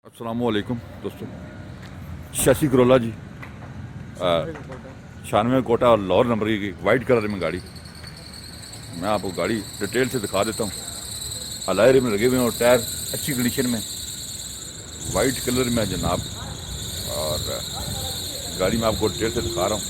अस्सलामुअलैकुम दोस्तों। शशि करोला जी 96 कोटा और लाहौर नंबर की वाइट कलर में गाड़ी। मैं आपको गाड़ी डिटेल से दिखा देता हूँ। अलायरे में लगे हुए हैं और टायर अच्छी कंडीशन में, वाइट कलर में है जनाब। और गाड़ी मैं आपको डिटेल से दिखा रहा हूँ।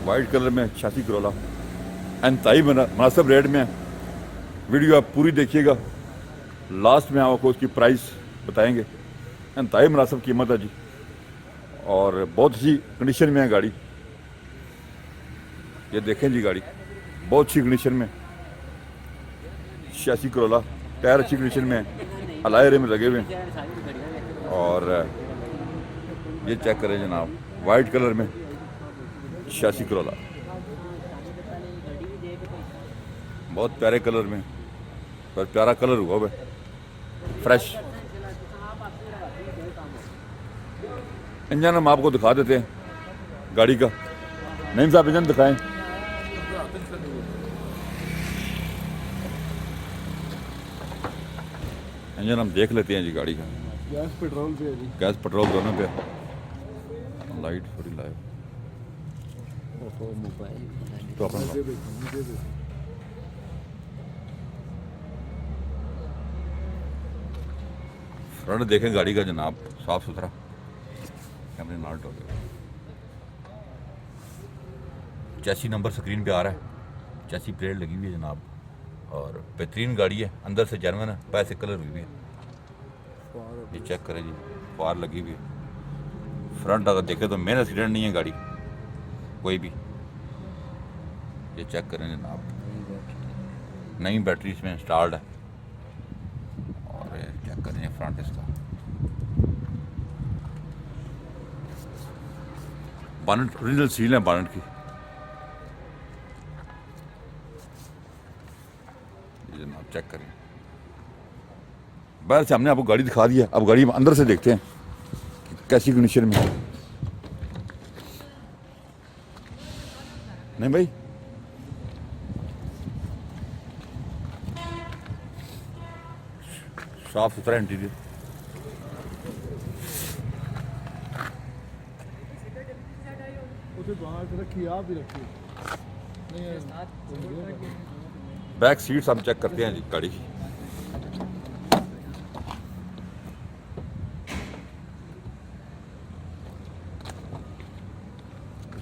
वाइट कलर में शशि करोला इंतहाई मुनासिब रेट में है। वीडियो आप पूरी देखिएगा, लास्ट में आपको उसकी प्राइस बताएंगे। इंतहाई मुनासिब कीमत है जी और बहुत अच्छी कंडीशन में है गाड़ी। ये देखें जी, गाड़ी बहुत अच्छी कंडीशन में। शशि करोला टायर अच्छी कंडीशन में है, अलायरे में लगे हुए हैं। और ये चेक करें जनाब, वाइट कलर में शशि करोला, बहुत प्यारे कलर में, पर प्यारा कलर हुआ है, फ्रेश। इंजन हम आपको दिखा देते हैं गाड़ी का। नहीं साहब, इंजन दिखाएं। इंजन हम देख लेते हैं जी गाड़ी का। गैस पेट्रोल पे है जी। गैस पेट्रोल दोनों पे। लाइट थोड़ी लाइट तो अपन मुझे देखो। फ्रंट देखें गाड़ी का जनाब, साफ सुथरा, कैमरे नॉट हो गया। चैसी नंबर स्क्रीन पे आ रहा है, चैसी प्लेट लगी हुई है जनाब। और बेहतरीन गाड़ी है, अंदर से जर्मन है, पैसे कलर हुई भी है। ये चेक करें जी, फार लगी हुई है। फ्रंट अगर देखें तो मेन एक्सीडेंट नहीं है गाड़ी कोई भी। ये चेक करें जनाब, नई बैटरी इसमें इंस्टॉल्ड है। और चेक करें फ्रंट इसका, बानट ओरिजिनल सील है बानट की। ये जनाब चेक करें। बाहर से हमने आपको गाड़ी दिखा दी है, अब गाड़ी अंदर से देखते हैं कि कैसी कंडीशन में है। नहीं भाई, साफ सुथरा इंटीरियर। उसे बाहर रखी, आप भी रखिए। बैक सीट्स हम चेक करते हैं जी गाड़ी की।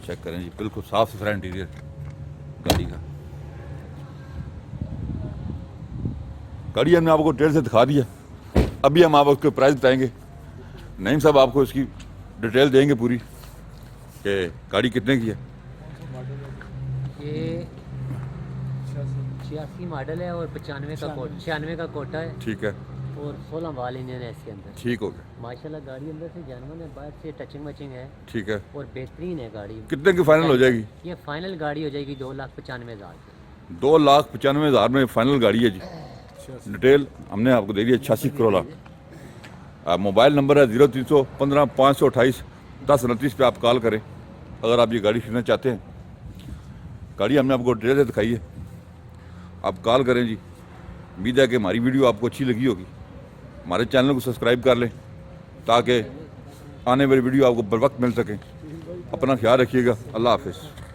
चेक करें जी, बिल्कुल साफ सुथरा इंटीरियर गाड़ी का। गाड़ी हमने आपको डिटेल से दिखा दी है। अभी हम आपको उसके प्राइस बताएंगे। नईम साहब आपको इसकी डिटेल देंगे पूरी कि गाड़ी कितने की है। ये 86 मॉडल है और 96 का कोटा है ठीक है, और 16 वाल इंजन है इसके अंदर। ठीक हो गया, माशाल्लाह गाड़ी अंदर से जानवर है, बाहर से टचिंग मचिंग है ठीक है। और बेहतरीन है गाड़ी। कितने की फाइनल हो जाएगी? ये फाइनल गाड़ी हो जाएगी 2,95,000 की। 2,95,000 में फाइनल गाड़ी है जी। डिटेल हमने आपको दे दी है। शशि करोला मोबाइल नंबर है 0315 528 1029 पे आप कॉल करें अगर आप ये गाड़ी खरीदना चाहते हैं। गाड़ी हमने आपको डिटेल से दिखाई है, आप कॉल करें जी। उम्मीद है कि हमारी वीडियो आपको अच्छी लगी होगी। हमारे चैनल को सब्सक्राइब कर लें ताकि आने वाली वीडियो आपको बर वक्त मिल सके। अपना ख्याल रखिएगा। अल्लाह हाफिज़।